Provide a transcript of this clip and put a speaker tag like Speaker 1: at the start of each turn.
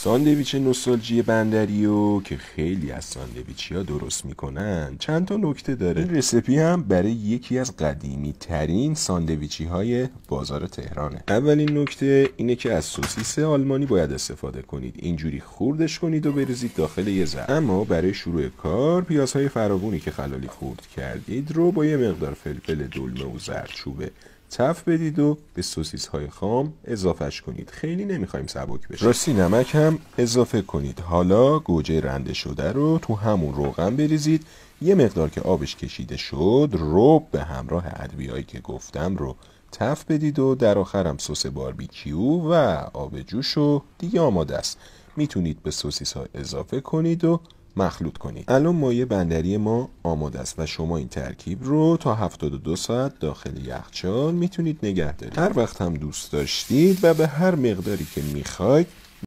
Speaker 1: ساندویچ نوستالژی بندریو که خیلی از ساندویچی ها درست میکنن چند تا نکته داره. این رسیپی هم برای یکی از قدیمی ترین ساندویچی های بازار تهرانه. اولین نکته اینه که از سوسیس آلمانی باید استفاده کنید. اینجوری خوردش کنید و بریزید داخل یه ظرف. اما برای شروع کار پیازهای فراوونی که خلالی خورد کردید رو با یه مقدار فلفل دلمه و زردچوبه تف بدید و به سوسیس های خام اضافهش کنید. خیلی نمیخوایم سبک بشه. راستی نمک هم اضافه کنید. حالا گوجه رنده شده رو تو همون روغن بریزید. یه مقدار که آبش کشیده شد رب به همراه ادویه‌ای که گفتم رو تف بدید و در آخرم سس باربیکیو و آب جوش و دیگه آماده است. میتونید به سوسیس ها اضافه کنید و مخلوط کنید. الان مایه بندری ما آماده است و شما این ترکیب رو تا 72 ساعت داخل یخچال میتونید نگه دارید. هر وقت هم دوست داشتید و به هر مقداری که میخواید